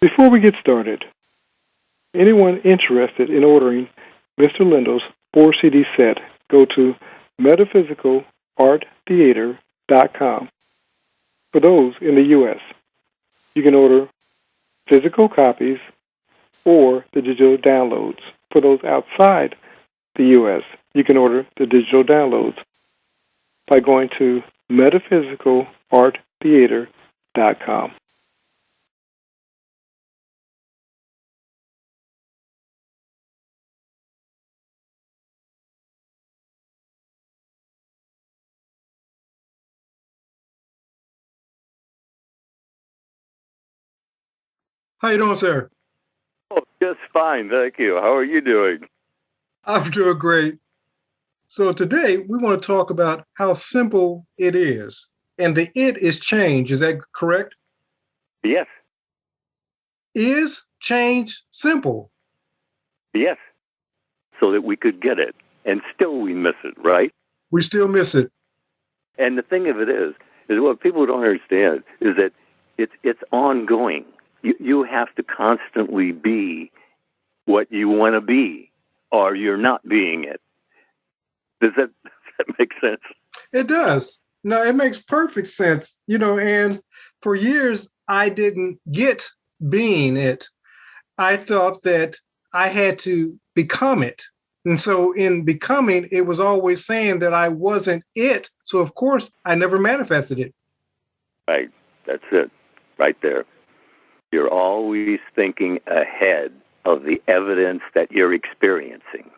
Before we get started, anyone interested in ordering Mr. Lindell's 4-CD set, go to metaphysicalarttheater.com. For those in the U.S., you can order physical copies or the digital downloads. For those outside the U.S., you can order the digital downloads by going to metaphysicalarttheater.com. How you doing, sir? Oh, just fine, thank you. How are you doing? I'm doing great. So today we want to talk about how simple it is. And the it is change. Is that correct? Yes. Is change simple? Yes. So that we could get it. And still we miss it, right? We still miss it. And the thing of it is what people don't understand is that it's ongoing. You have to constantly be what you want to be, or you're not being it. Does that make sense? It does. No, it makes perfect sense. And for years, I didn't get being it. I thought that I had to become it. And so in becoming, it was always saying that I wasn't it. So, of course, I never manifested it. Right. That's it. Right there. You're always thinking ahead of the evidence that you're experiencing.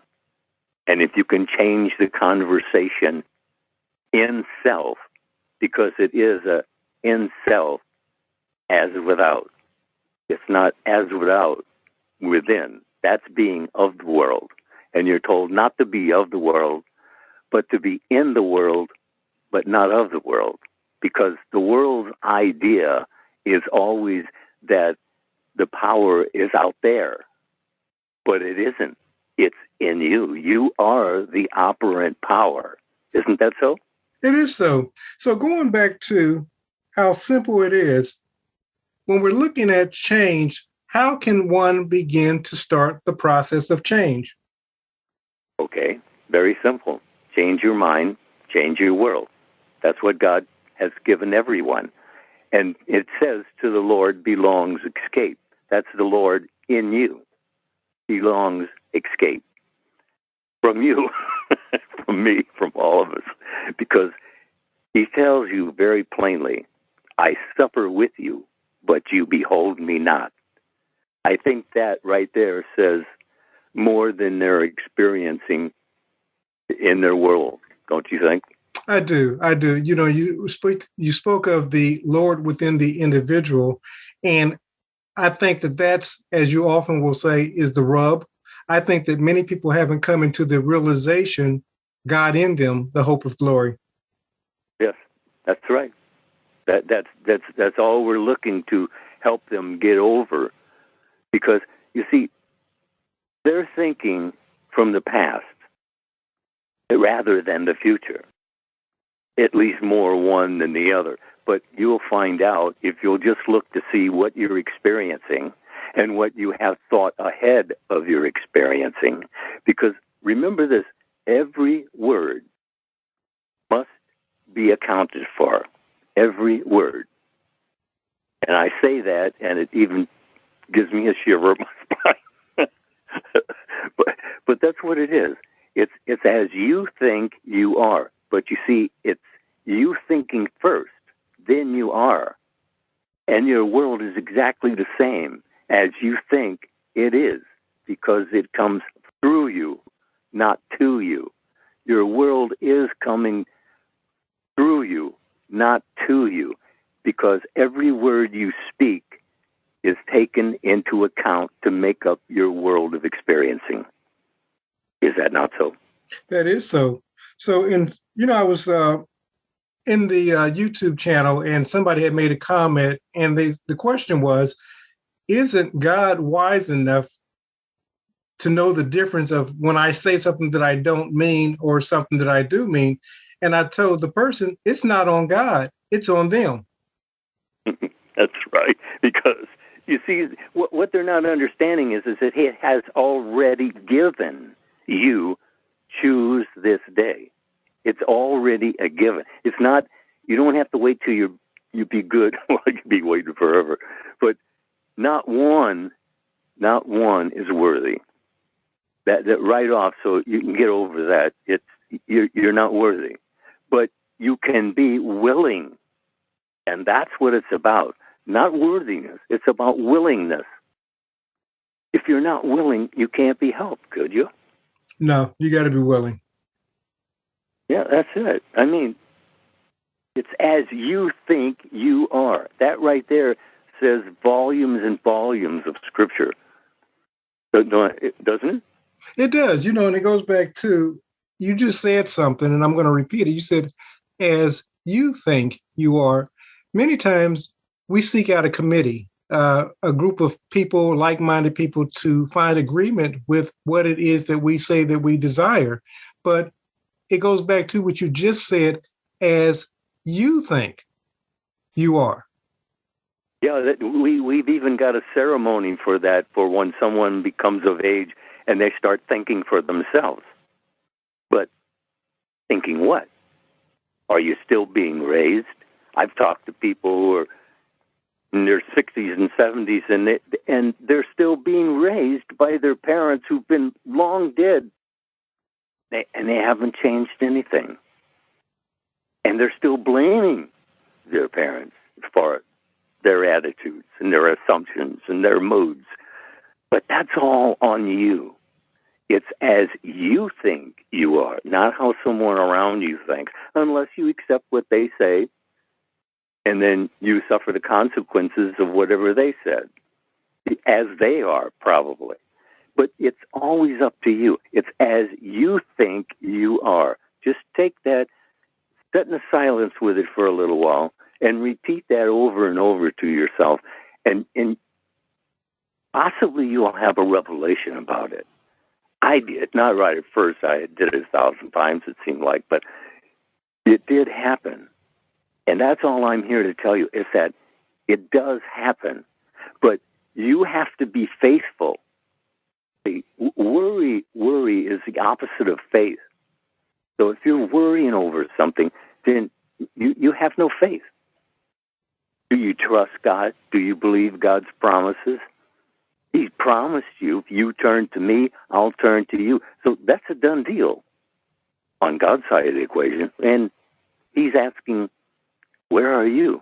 And if you can change the conversation in self, because it is a in self as without. It's not as without, within. That's being of the world. And you're told not to be of the world, but to be in the world, but not of the world. Because the world's idea is always that the power is out there, but it isn't. It's in you. You are the operant power. Isn't that so? It is so. So going back to how simple it is, when we're looking at change, how can one begin to start the process of change? Okay, very simple. Change your mind, change your world. That's what God has given everyone. And it says, to the Lord belongs escape. That's the Lord in you. Belongs escape. From you, from me, from all of us. Because he tells you very plainly, I suffer with you, but you behold me not. I think that right there says more than they're experiencing in their world, don't you think? I do. You spoke of the Lord within the individual, and I think that that's, as you often will say, is the rub. I think that many people haven't come into the realization, God in them, the hope of glory. Yes, that's right. That's all we're looking to help them get over, because you see, they're thinking from the past rather than the future. At least more one than the other. But you'll find out if you'll just look to see what you're experiencing and what you have thought ahead of your experiencing. Because remember this, every word must be accounted for. Every word. And I say that, and it even gives me a shiver up my spine. but that's what it is. It's as you think you are. But you see, it's you thinking first, then you are. And your world is exactly the same as you think it is, because it comes through you, not to you. Your world is coming through you, not to you, because every word you speak is taken into account to make up your world of experiencing. Is that not so? That is so. So I was in the YouTube channel, and somebody had made a comment, and the question was, isn't God wise enough to know the difference of when I say something that I don't mean or something that I do mean? And I told the person, it's not on God, it's on them. That's right. Because you see, see, what they're not understanding is that He has already given you choose this day. It's already a given. It's not, you don't have to wait till you be good. Well, you could be waiting forever. But not one is worthy. That right off, so you can get over that. You're not worthy. But you can be willing. And that's what it's about. Not worthiness. It's about willingness. If you're not willing, you can't be helped, could you? No, you got to be willing. Yeah, that's it. I mean, it's as you think you are. That right there says volumes and volumes of Scripture. Doesn't it? It does, and it goes back to, you just said something, and I'm going to repeat it. You said, as you think you are. Many times we seek out a committee, a group of people, like-minded people, to find agreement with what it is that we say that we desire. But it goes back to what you just said, as you think you are. Yeah, we've even got a ceremony for that, for when someone becomes of age and they start thinking for themselves. But thinking what? Are you still being raised? I've talked to people who are in their 60s and 70s, and they're still being raised by their parents who've been long dead, and they haven't changed anything. And they're still blaming their parents for their attitudes and their assumptions and their moods. But that's all on you. It's as you think you are, not how someone around you thinks, unless you accept what they say, and then you suffer the consequences of whatever they said, as they are, probably. But it's always up to you. It's as you think you are. Just take that, sit in the silence with it for a little while, and repeat that over and over to yourself, and possibly you'll have a revelation about it. I did, not right at first. I did it 1,000 times, it seemed like, but it did happen. And that's all I'm here to tell you, is that it does happen. But you have to be faithful. See, worry is the opposite of faith. So if you're worrying over something, then you have no faith. Do you trust God? Do you believe God's promises? He promised you, if you turn to me, I'll turn to you. So that's a done deal on God's side of the equation. And He's asking, where are you?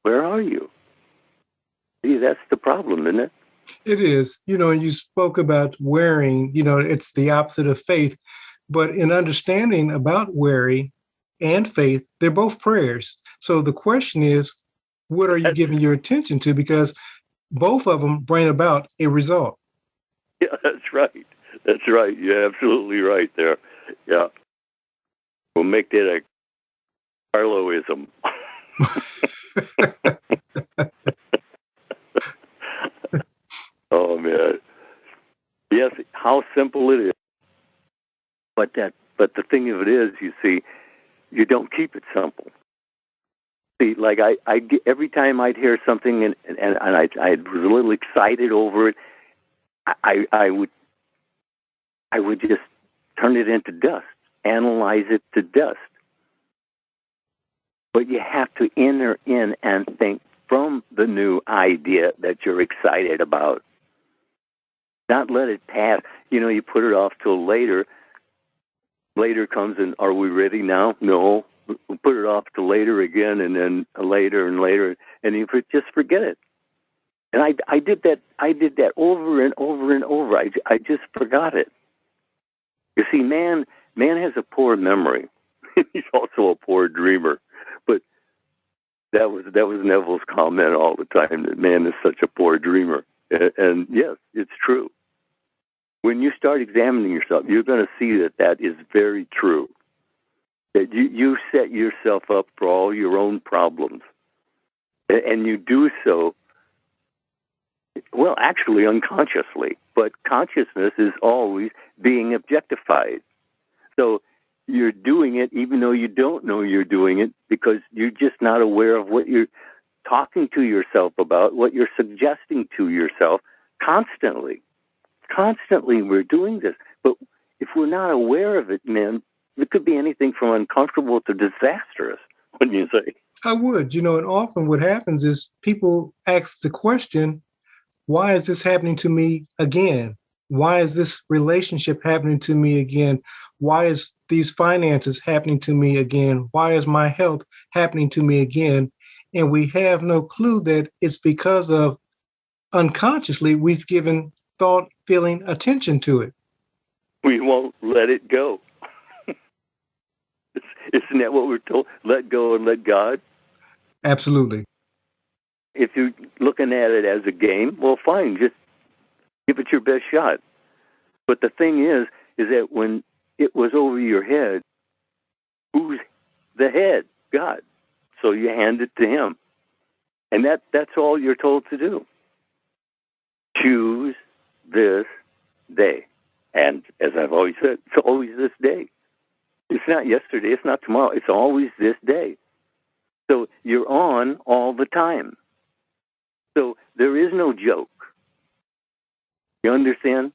Where are you? See, that's the problem, isn't it? It is. And you spoke about worrying, it's the opposite of faith. But in understanding about worry and faith, they're both prayers. So the question is, what are you giving your attention to? Because both of them bring about a result. Yeah, that's right. That's right. You're absolutely right there. Yeah. We'll make that a Carloism. Oh, man. Yes, how simple it is. But the thing of it is, you see, you don't keep it simple. See, like I every time I'd hear something and I was a little excited over it, I would just turn it into dust, analyze it to dust. But you have to enter in and think from the new idea that you're excited about. Not let it pass. You put it off till later. Later comes and are we ready now? No. We'll put it off to later again, and then later and later, and you just forget it. And I did that over and over and over. I just forgot it. You see, man has a poor memory. He's also a poor dreamer. But that was Neville's comment all the time, that man is such a poor dreamer. And yes, it's true. When you start examining yourself, you're going to see that is very true. That you set yourself up for all your own problems. And you do so, well, actually unconsciously. But consciousness is always being objectified. So you're doing it even though you don't know you're doing it, because you're just not aware of what you're talking to yourself about, what you're suggesting to yourself constantly. Constantly we're doing this. But if we're not aware of it, man, it could be anything from uncomfortable to disastrous, wouldn't you say? I would, and often what happens is people ask the question, why is this happening to me again? Why is this relationship happening to me again? Why is these finances happening to me again? Why is my health happening to me again? And we have no clue that it's because of unconsciously we've given thought, feeling, attention to it. We won't let it go. Isn't that what we're told? Let go and let God? Absolutely. If you're looking at it as a game, well, fine, just give it your best shot. But the thing is that when it was over your head, who's the head? God. So you hand it to him. And that's all you're told to do. Choose this day. And as I've always said, it's always this day. It's not yesterday, it's not tomorrow, it's always this day. So you're on all the time. So there is no joke. You understand?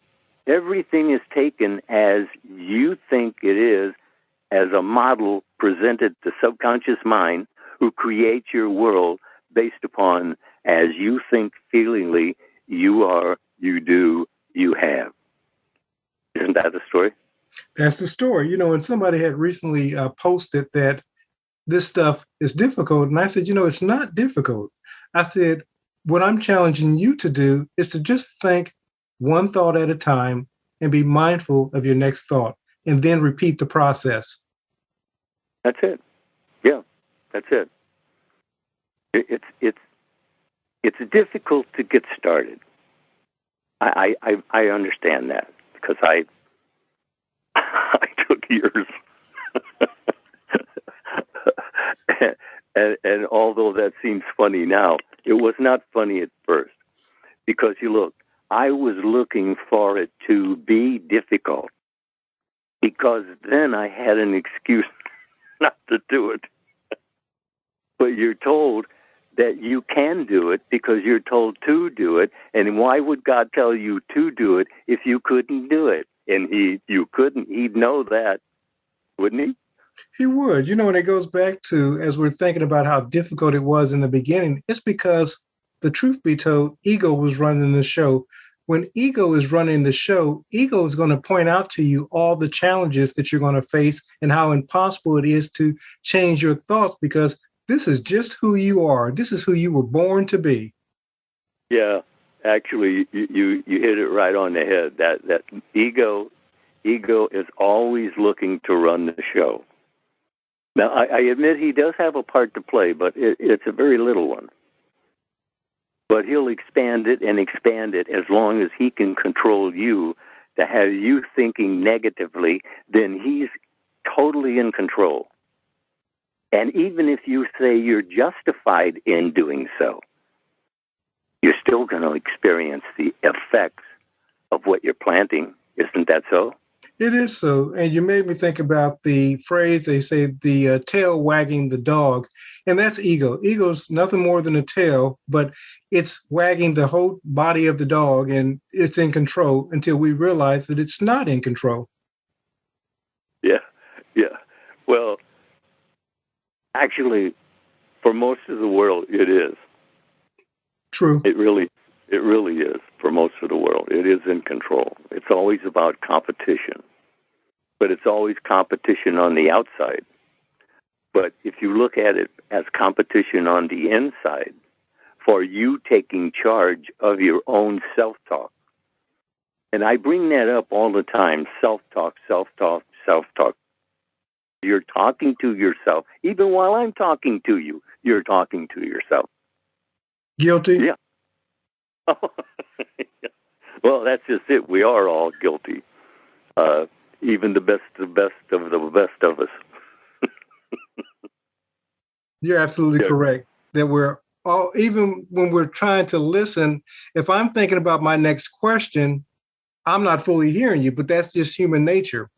Everything is taken as you think it is, as a model presented to subconscious mind, who creates your world based upon as you think feelingly you are, you do, you have. Isn't that the story? That's the story. And somebody had recently posted that this stuff is difficult. And I said, it's not difficult. I said, what I'm challenging you to do is to just think one thought at a time and be mindful of your next thought and then repeat the process. That's it. Yeah, that's it. It's difficult to get started. I understand that because I took years. and although that seems funny now, it was not funny at first. Because I was looking for it to be difficult. Because then I had an excuse not to do it. But you're told that you can do it because you're told to do it. And why would God tell you to do it if you couldn't do it? And you couldn't. He'd know that, wouldn't he? He would. And it goes back to, as we're thinking about how difficult it was in the beginning, it's because, the truth be told, ego was running the show. When ego is running the show, ego is going to point out to you all the challenges that you're going to face and how impossible it is to change your thoughts, because this is just who you are. This is who you were born to be. Yeah, actually, you hit it right on the head. That ego is always looking to run the show. Now, I admit he does have a part to play, but it's a very little one. But he'll expand it as long as he can control you to have you thinking negatively, then he's totally in control. And even if you say you're justified in doing so, you're still going to experience the effects of what you're planting. Isn't that so? It is so. And you made me think about the phrase, they say, the tail wagging the dog. And that's ego. Ego's nothing more than a tail, but it's wagging the whole body of the dog, and it's in control until we realize that it's not in control. Yeah. Well, actually, for most of the world, it is. True. It really is for most of the world. It is in control. It's always about competition, but it's always competition on the outside. But if you look at it as competition on the inside, for you taking charge of your own self-talk. And I bring that up all the time, self-talk. You're talking to yourself. Even while I'm talking to you, you're talking to yourself. Guilty? Yeah. Well, that's just it. We are all guilty. Even the best of us. You're absolutely correct. That we're all, even when we're trying to listen, if I'm thinking about my next question, I'm not fully hearing you, but that's just human nature.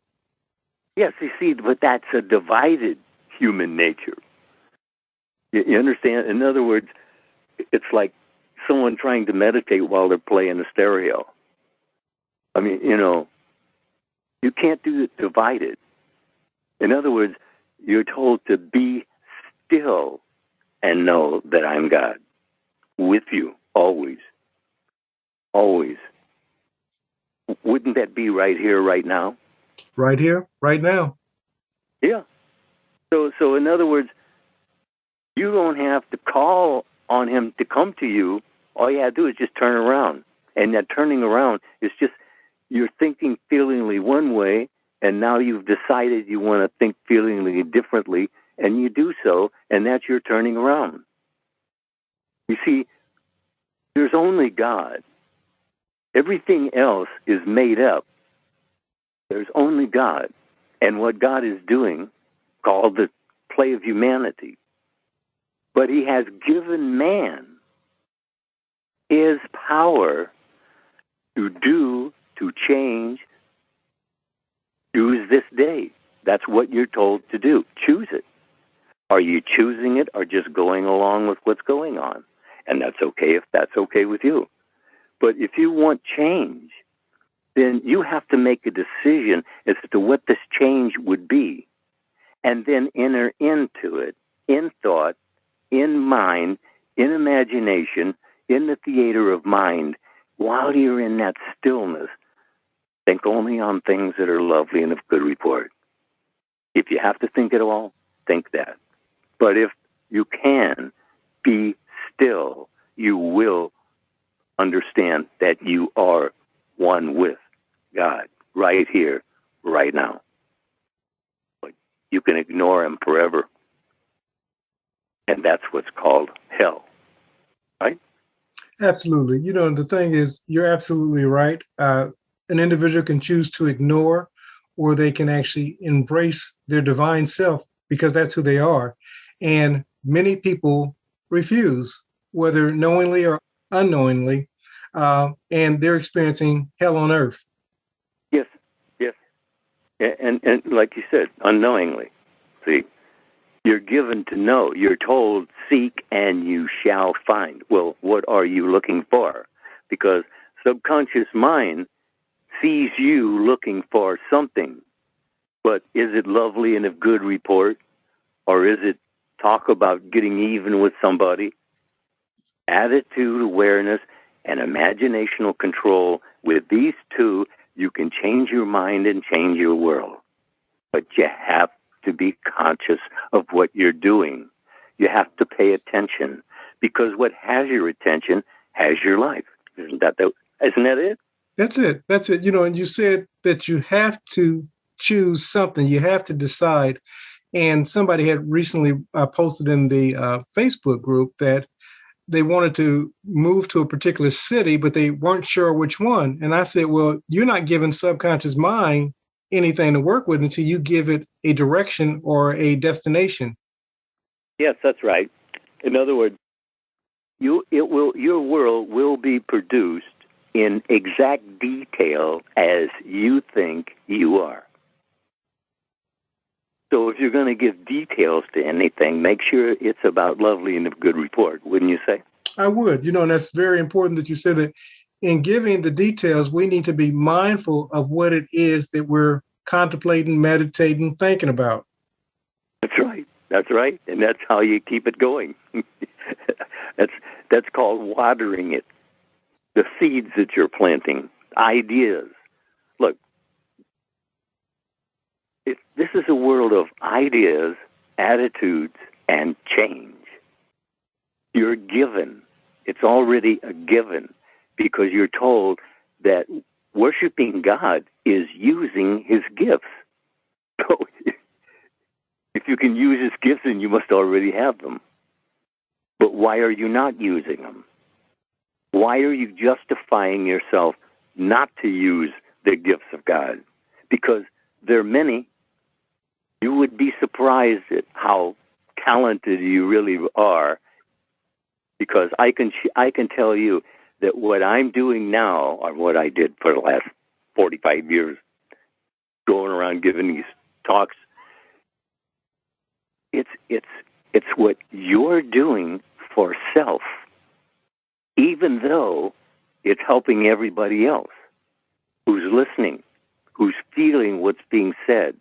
Yes, you see, but that's a divided human nature. You understand? In other words, it's like someone trying to meditate while they're playing the stereo. I mean, you can't do it divided. In other words, you're told to be still and know that I'm God with you always. Always. Wouldn't that be right here, right now? Right here, right now. Yeah. So in other words, you don't have to call on him to come to you. All you have to do is just turn around. And that turning around is just you're thinking feelingly one way, and now you've decided you want to think feelingly differently, and you do so, and that's your turning around. You see, there's only God. Everything else is made up. There's only God. And what God is doing, called the play of humanity. But he has given man his power to do, to change, choose this day. That's what you're told to do. Choose it. Are you choosing it or just going along with what's going on? And that's okay if that's okay with you. But if you want change, then you have to make a decision as to what this change would be, and then enter into it in thought, in mind, in imagination, in the theater of mind. While you're in that stillness, think only on things that are lovely and of good report. If you have to think at all, think that. But if you can be still, you will understand that you are one with God right here, right now. But you can ignore him forever. And that's what's called hell, right? Absolutely. The thing is, you're absolutely right. An individual can choose to ignore, or they can actually embrace their divine self because that's who they are. And many people refuse, whether knowingly or unknowingly, and they're experiencing hell on earth. Yes, yes. And like you said, unknowingly. See, you're given to know. You're told, seek and you shall find. Well, what are you looking for? Because subconscious mind sees you looking for something. But is it lovely and of good report? Or is it talk about getting even with somebody? Attitude, awareness, and imaginational control. With these two, you can change your mind and change your world. But you have to be conscious of what you're doing. You have to pay attention, because what has your attention has your life. Isn't that it? That's it. That's it. And you said that you have to choose something. You have to decide. And somebody had recently posted in the Facebook group that they wanted to move to a particular city, but they weren't sure which one. And I said, well, you're not giving subconscious mind anything to work with until you give it a direction or a destination. Yes, that's right. In other words, your world will be produced in exact detail as you think you are. So if you're going to give details to anything, make sure it's about lovely and of good report, wouldn't you say? I would. And that's very important that you say that in giving the details, we need to be mindful of what it is that we're contemplating, meditating, thinking about. That's right. That's right. And that's how you keep it going. That's called watering it. The seeds that you're planting, ideas. Look, this is a world of ideas, attitudes, and change. You're given. It's already a given, because you're told that worshiping God is using his gifts. So if you can use his gifts, then you must already have them. But why are you not using them? Why are you justifying yourself not to use the gifts of God? Because there are many. You would be surprised at how talented you really are, because I can tell you that what I'm doing now, or what I did for the last 45 years, going around giving these talks, it's what you're doing for self. even though it's helping everybody else who's listening, who's feeling what's being said.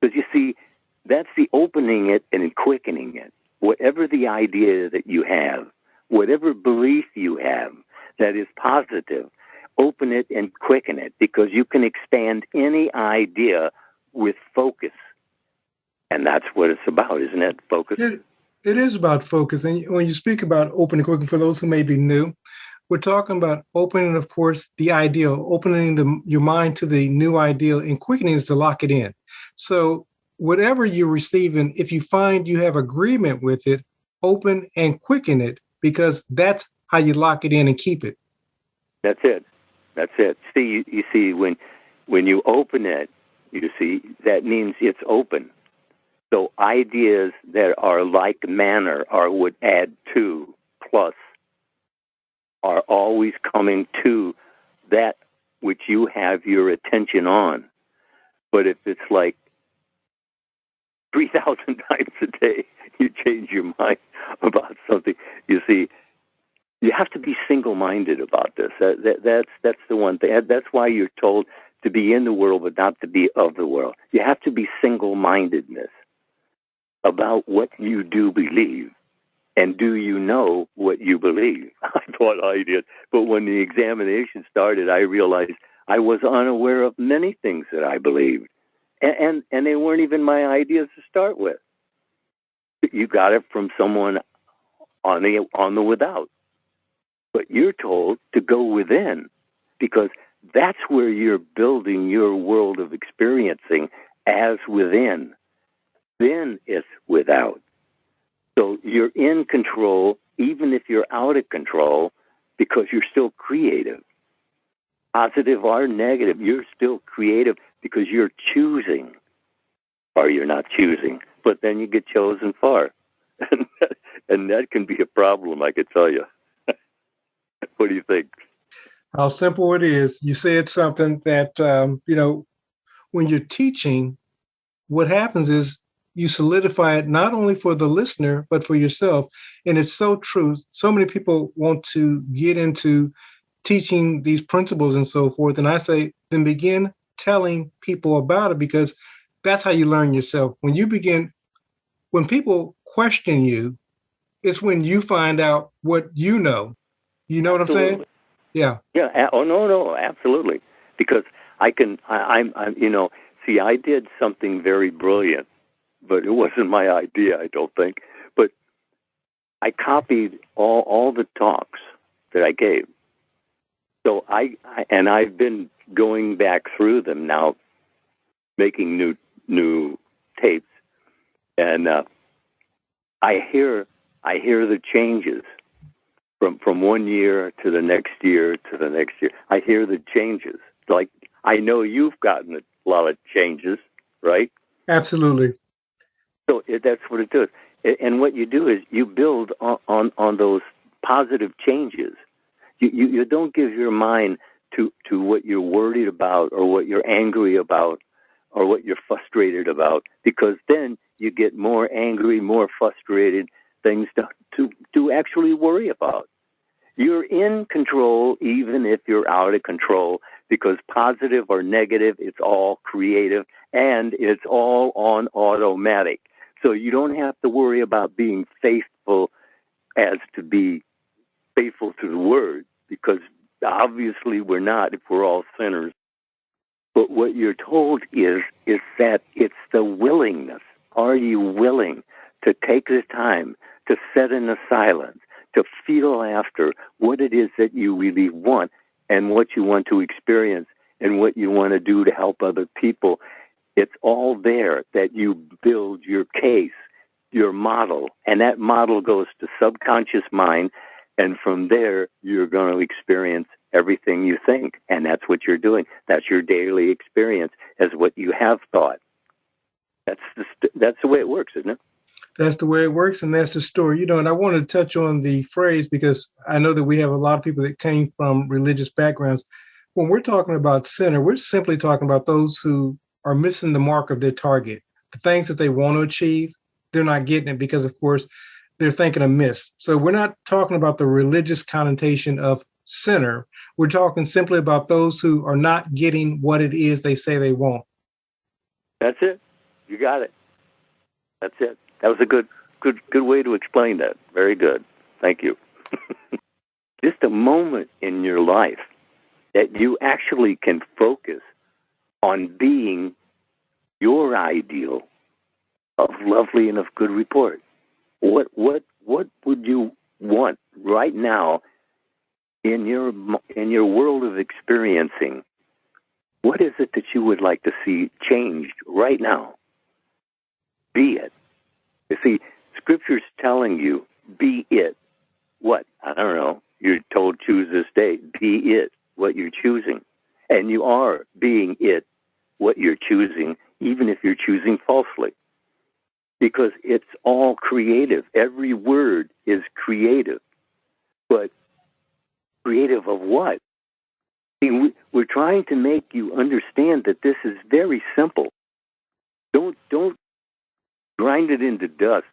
Because you see, that's the opening it and quickening it. Whatever the idea that you have, whatever belief you have that is positive, open it and quicken it, because you can expand any idea with focus. And that's what it's about, isn't it? Focus. It is about focus. And when you speak about open and quicken, for those who may be new, we're talking about opening, of course, the ideal, opening your mind to the new ideal, and quickening is to lock it in. So whatever you're receiving, if you find you have agreement with it, open and quicken it, because that's how you lock it in and keep it. That's it. That's it. See, you see, when you open it, you see, that means it's open. So ideas that are like manner or would add to, plus, are always coming to that which you have your attention on. But if it's like 3,000 times a day, you change your mind about something, you see, you have to be single-minded about this. That's the one thing. That's why you're told to be in the world, but not to be of the world. You have to be single-mindedness about what you do believe. And do you know what you believe? I thought I did. But when the examination started, I realized I was unaware of many things that I believed. And they weren't even my ideas to start with. You got it from someone on the without. But you're told to go within, because that's where you're building your world of experiencing as within. Then it's without. So you're in control, even if you're out of control, because you're still creative. Positive or negative, you're still creative because you're choosing, or you're not choosing, but then you get chosen for. And that can be a problem, I could tell you. What do you think? How simple it is. You said something that, when you're teaching, what happens is you solidify it not only for the listener, but for yourself. And it's so true. So many people want to get into teaching these principles and so forth. And I say, then begin telling people about it, because that's how you learn yourself. When people question you, it's when you find out what you know. You know Absolutely. What I'm saying? Yeah. Yeah. Oh, no, absolutely. Because I did something very brilliant, but it wasn't my idea, I don't think. But I copied all the talks that I gave. So I've been going back through them now, making new tapes, and I hear the changes from 1 year to the next year to the next year. I hear the changes. Like, I know you've gotten a lot of changes, right? Absolutely. So that's what it does. And what you do is you build on those positive changes. You don't give your mind to what you're worried about or what you're angry about or what you're frustrated about, because then you get more angry, more frustrated, things to actually worry about. You're in control even if you're out of control, because positive or negative, it's all creative and it's all on automatic. So you don't have to worry about being faithful as to be faithful to the word, because obviously we're not if we're all sinners. But what you're told is that it's the willingness. Are you willing to take the time to sit in the silence, to feel after what it is that you really want and what you want to experience and what you want to do to help other people? It's all there that you build your case, your model, and that model goes to subconscious mind, and from there you're going to experience everything you think, and that's what you're doing. That's your daily experience, as what you have thought. That's the way it works, isn't it? That's the way it works, and that's the story. And I want to touch on the phrase, because I know that we have a lot of people that came from religious backgrounds. When we're talking about sinner, we're simply talking about those who are missing the mark of their target. The things that they want to achieve, they're not getting it because, of course, they're thinking amiss. So we're not talking about the religious connotation of sinner. We're talking simply about those who are not getting what it is they say they want. That's it. You got it. That's it. That was a good way to explain that. Very good. Thank you. Just a moment in your life that you actually can focus on being your ideal of lovely and of good report. What would you want right now in your world of experiencing? What is it that you would like to see changed right now? Be it. You see, Scripture's telling you, be it. What? I don't know. You're told choose this day. Be it, what you're choosing. And you are being it, what you're choosing, even if you're choosing falsely. Because it's all creative. Every word is creative. But creative of what? See, we're trying to make you understand that this is very simple. Don't grind it into dust,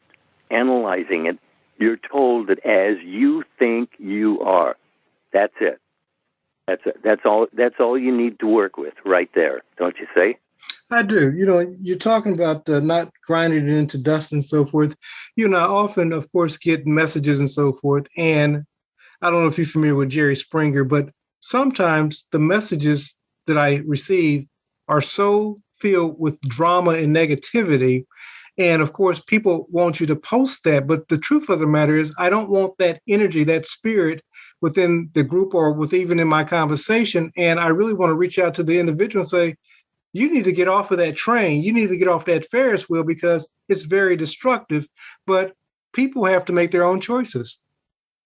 analyzing it. You're told that as you think you are. That's it. That's all you need to work with right there, don't you say? I do. You're talking about not grinding it into dust and so forth. I often, of course, get messages and so forth. And I don't know if you're familiar with Jerry Springer, but sometimes the messages that I receive are so filled with drama and negativity. And of course, people want you to post that. But the truth of the matter is, I don't want that energy, that spirit within the group or even in my conversation. And I really want to reach out to the individual and say, you need to get off of that train. You need to get off that Ferris wheel because it's very destructive. But people have to make their own choices.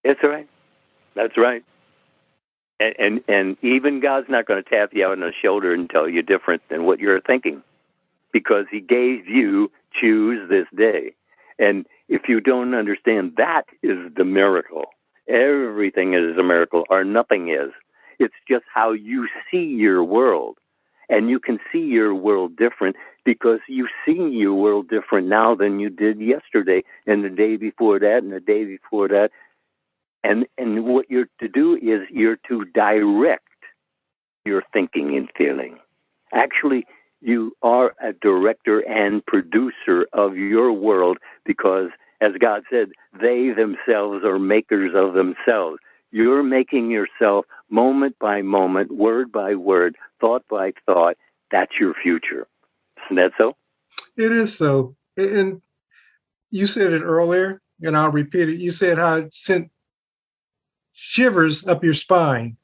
That's right. That's right. And even God's not going to tap you out on the shoulder and tell you different than what you're thinking, because he gave you choose this day. And if you don't understand, that is the miracle. Everything is a miracle, or nothing is. It's just how you see your world. And you can see your world different because you see your world different now than you did yesterday and the day before that and the day before that. And what you're to do is you're to direct your thinking and feeling. Actually, you are a director and producer of your world because, as God said, they themselves are makers of themselves. You're making yourself moment by moment, word by word, thought by thought. That's your future. Isn't that so? It is so. And you said it earlier, and I'll repeat it. You said how it sent shivers up your spine.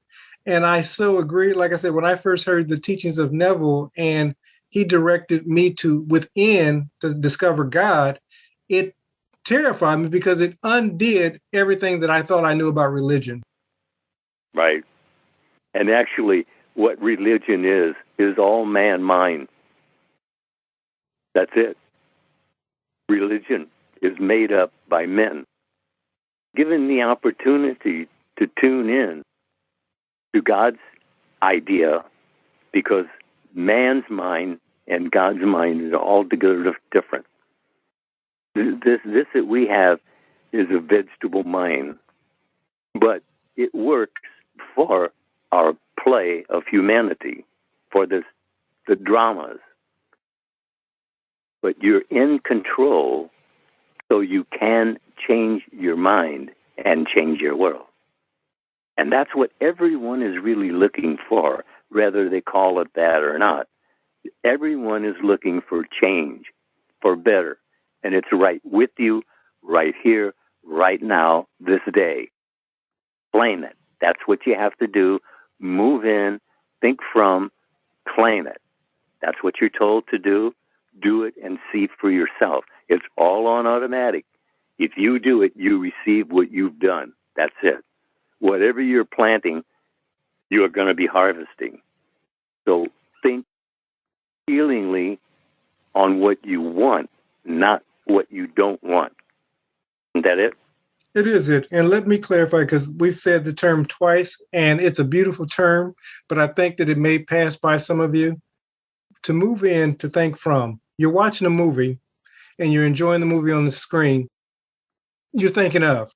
And I so agree. Like I said, when I first heard the teachings of Neville and he directed me to within to discover God, it terrified me because it undid everything that I thought I knew about religion. Right. And actually, what religion is all man mind. That's it. Religion is made up by men. Given the opportunity to tune in to God's idea, because man's mind and God's mind is altogether different. This that we have is a vegetable mind, but it works for our play of humanity, for the dramas. But you're in control, so you can change your mind and change your world. And that's what everyone is really looking for, whether they call it that or not. Everyone is looking for change, for better. And it's right with you, right here, right now, this day. Claim it. That's what you have to do. Move in, think from, claim it. That's what you're told to do. Do it and see for yourself. It's all on automatic. If you do it, you receive what you've done. That's it. Whatever you're planting, you are going to be harvesting. So think feelingly on what you want, not what you don't want. Isn't that it? It is it. And let me clarify, because we've said the term twice, and it's a beautiful term, but I think that it may pass by some of you. To move in, to think from. You're watching a movie, and you're enjoying the movie on the screen. you're thinking of.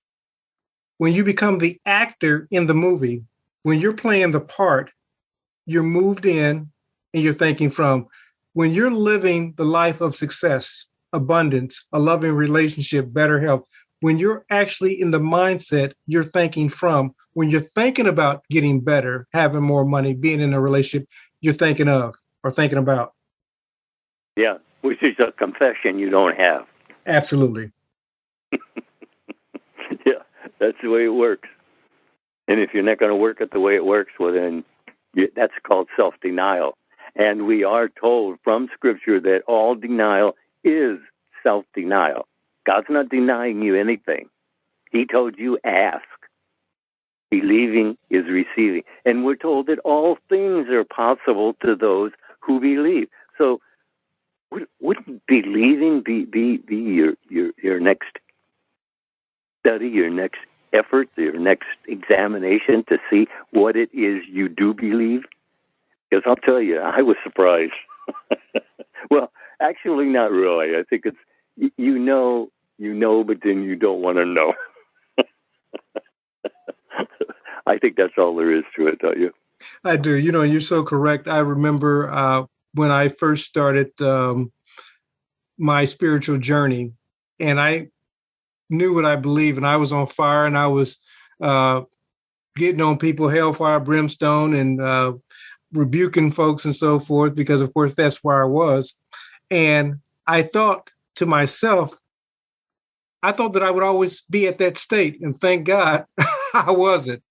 When you become the actor in the movie, when you're playing the part, you're moved in and you're thinking from. When you're living the life of success, abundance, a loving relationship, better health, when you're actually in the mindset, you're thinking from. When you're thinking about getting better, having more money, being in a relationship, you're thinking of or thinking about. Yeah, which is a confession you don't have. Absolutely. Yeah, that's the way it works. And if you're not going to work it the way it works, well, then that's called self-denial. And we are told from Scripture that all denial is self-denial. God's not denying you anything. He told you ask. Believing is receiving. And we're told that all things are possible to those who believe. So wouldn't believing be your next study, your next effort, your next examination to see what it is you do believe? Because I'll tell you, I was surprised. Well, actually, not really. I think it's you know, but then you don't want to know. I think that's all there is to it, don't you? I do. You're so correct. I remember when I first started my spiritual journey, and I knew what I believed, and I was on fire, and I was getting on people, hellfire, brimstone, and rebuking folks and so forth, because of course that's where I was. And I thought to myself, I thought that I would always be at that state, and thank God I wasn't.